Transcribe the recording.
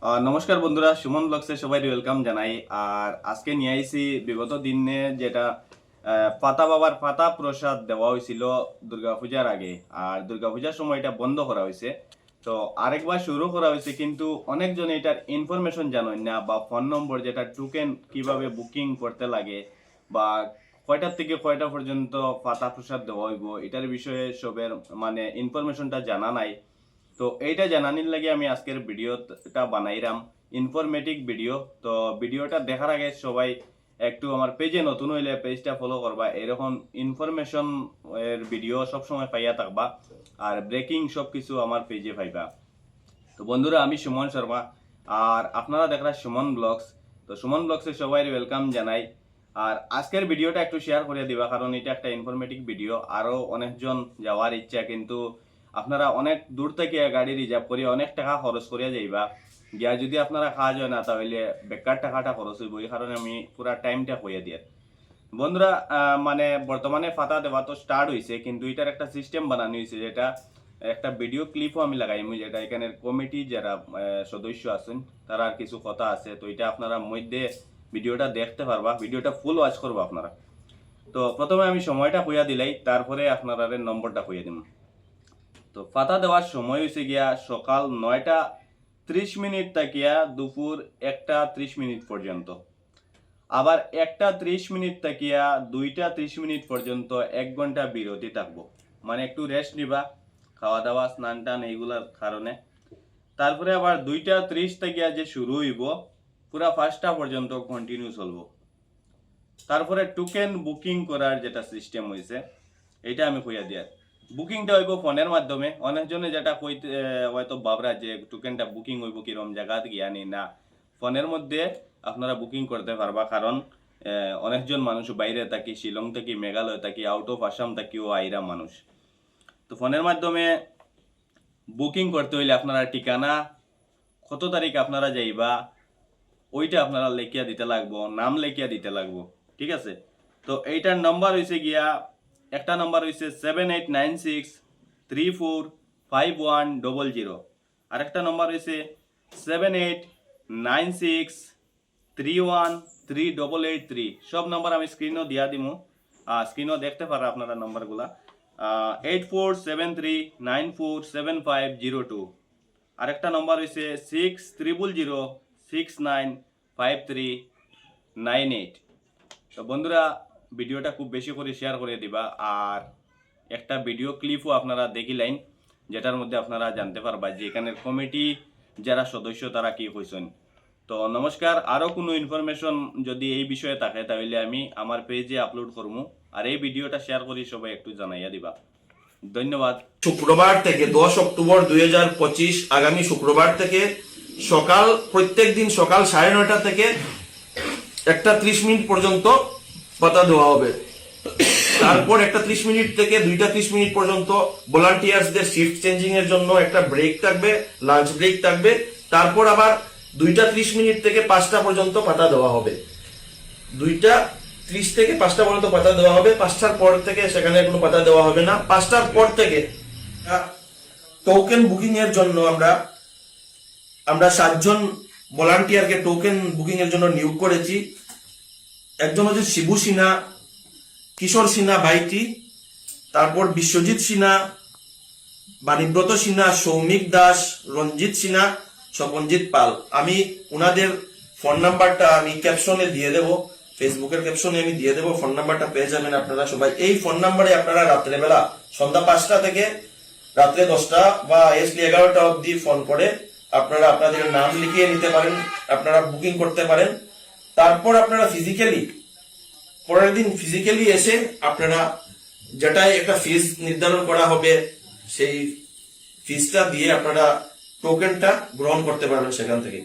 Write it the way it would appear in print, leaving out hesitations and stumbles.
নমস্কার বন্ধুরা, সুমন ব্লগসে সবাই ওয়েলকাম জানাই। আর আজকে নিয়ে আইছি বিগত দিনে যেটা পাতা বাবার পাতা প্রসাদ দেওয়া হয়েছিল দুর্গাপূজার আগে, আর দুর্গাপূজার সময় এটা বন্ধ করা হয়েছে। তো আরেকবার শুরু করা হয়েছে, কিন্তু অনেকজন এটার ইনফরমেশন জানেন না, বা ফোন নম্বর যেটা টোকেন কিভাবে বুকিং করতে লাগে, বা কয়টার থেকে কয়টা পর্যন্ত পাতা প্রসাদ দেওয়া হইব, এটার বিষয়ে সবের মানে ইনফরমেশনটা জানা নাই। তো এইটা জানানির লাগে আমি আজকের ভিডিওটা বানাইলাম, ইনফরমেটিভ ভিডিও। তো ভিডিওটা দেখার আগে সবাই একটু আমার পেজে নতুন হইলে পেজটা ফলো করবা, এরকম ইনফরমেশন এর ভিডিও সবসময় পাইয়া থাকবা, আর ব্রেকিং সব কিছু আমার পেজে পাইবা। তো বন্ধুরা, আমি সুমন শর্মা, আর আপনারা দেখরা সুমন ব্লগস। তো সুমন ব্লগসে সবাই ওয়েলকাম জানাই। আর আজকের ভিডিওটা একটু শেয়ার করে দিবা, কারণ এটা একটা ইনফরমেটিভ ভিডিও। আরও অনেকজন যাওয়ার ইচ্ছা, কিন্তু আপনারা অনেক দূর থেকে গাড়ি রিজার্ভ করে অনেক টাকা খরচ করিয়া যাইবা, গিয়া যদি আপনারা খাওয়া যায় না, তাহলে বেকার টাকাটা খরচ হইব। এই কারণে আমি পুরা টাইমটা কইয়া দিয়ে বন্ধুরা, মানে বর্তমানে ফাতা দেওয়া তো স্টার্ট হয়েছে, কিন্তু এটার একটা সিস্টেম বানানো হয়েছে, যেটা একটা ভিডিও ক্লিপও আমি লাগাইমু, যেটা এখানের কমিটি যারা সদস্য আছেন তারা আর কিছু কথা আছে। তো এটা আপনারা মধ্যে ভিডিওটা দেখতে পারবা, ভিডিওটা ফুল ওয়াচ করবো আপনারা। তো প্রথমে আমি সময়টা কইয়া দিলাই, তারপরে আপনারা নম্বরটা কইয়া দিন। তো পাতা দেওয়ার সময় হয়েছে গিয়া সকাল 9টা 30 মিনিট থাকিয়া দুপুর 1টা 30 মিনিট পর্যন্ত। আবার 1টা 30 মিনিট থাকিয়া 2টা 30 মিনিট পর্যন্ত 1 ঘন্টা বিরতি থাকবো, মানে একটু রেস্ট নিবা, খাওয়া দাওয়া স্নান টান এইগুলার কারণে। তারপরে আবার 2টা 30 থাকিয়া যে শুরু হইব পুরা 5টা পর্যন্ত কন্টিনিউ চলবো। তারপরে টোকেন বুকিং করার যেটা সিস্টেম হয়েছে, এটা আমি কইয়া দিয়া। বুকিংটা হইব ফোনের মাধ্যমে। অনেকজনে যেটা কইতে হয়তো ভাবরা যে টোকেনটা বুকিং হইব কিরম জায়গাত গিয়া নি, না, ফোনের মধ্যে আপনারা বুকিং করতে পারবা। কারণ অনেকজন মানুষ বাইরে থাকি, শিলং থাকি, মেঘালয় থাকি, আউট অফ আসাম থাকিও আইরা মানুষ। তো ফোনের মাধ্যমে বুকিং করতে হইলে আপনারা ঠিকানা, কত তারিখ আপনারা যাইবা, ওইটা আপনারা লেখিয়া দিতে লাগবো, নাম লেখিয়া দিতে লাগবো, ঠিক আছে? তো এইটার নাম্বার হয়েছে গিয়া, একটা নাম্বার হয়েছে 7896345100, আরেকটা নাম্বার হয়েছে 7896313883। সব নাম্বার আমি স্ক্রিনও দিয়া দিমু, স্ক্রিনও দেখতে পারা আপনারা নাম্বারগুলা। 8473947502। আরেকটা নাম্বার হয়েছে 6000695398। তো বন্ধুরা, ভিডিওটা খুব বেশি করে শেয়ার করে দিবা, আর একটা ভিডিও ক্লিপও আপনারা দেখিলেন, যেটার মধ্যে আপনারা জানতে পারবা যে এখানের কমিটি যারা সদস্য তারা কি কইছেন। তো নমস্কার, আরও কোনো ইনফরমেশন যদি এই বিষয়ে থাকে তাহলে আমি আমার পেজে আপলোড করবো, আর এই ভিডিওটা শেয়ার করি সবাই একটু জানাইয়া দিবা। ধন্যবাদ। শুক্রবার থেকে 10 অক্টোবর 2025 আগামী শুক্রবার থেকে প্রত্যেক দিন সকাল 9:30 থেকে 1টা 30 মিনিট পর্যন্ত পাতা দেওয়া হবে। তারপর 1টা 30 মিনিট থেকে 2টা 30 মিনিট পর্যন্ত ভলান্টিয়ার্সদের শিফট চেঞ্জিং এর জন্য একটা ব্রেক থাকবে, লাঞ্চ ব্রেক থাকবে। তারপর আবার 2টা 30 মিনিট থেকে 5টা পর্যন্ত পাতা দেওয়া হবে। 2টা 30 থেকে 5টা পর্যন্ত পাতা দেওয়া হবে। 5টার পর থেকে সেখানে কোনো পাতা দেওয়া হবে না। 5টার পর থেকে টোকেন বুকিং এর জন্য আমরা 7জন ভলান্টিয়ারকে টোকেন বুকিং এর জন্য নিয়োগ করেছি। একজন হচ্ছে শিবু সিনহা, কিশোর সিনহা ভাইটি, তারপর বিশ্বজিৎ সিনহা, বাণীব্রত সিনহা, সৌমিক দাস, রঞ্জিত সিনহা, স্বপনজিৎ পাল। আমি ওনাদের ফোন নাম্বারটা আমি ক্যাপশনে দিয়ে দেবো, ফেসবুকের ক্যাপশনে আমি দিয়ে দেবো। ফোন নাম্বারটা পেয়ে যাবেন আপনারা সবাই। এই ফোন নাম্বারে আপনারা রাত্রেবেলা সন্ধ্যা 5টা থেকে রাত্রে 10টা বা এসলি 11টা অবধি ফোন করে আপনারা আপনাদের নাম লিখিয়ে নিতে পারেন, আপনারা বুকিং করতে পারেন। তারপর আপনারা পরের দিন ফিজিক্যালি এসে আপনারা যেটাই একটা ফিস নির্ধারণ করা হবে, সেই ফিসটা দিয়ে আপনারা টোকেনটা গ্রহণ করতে পারবেন সেখান থেকে।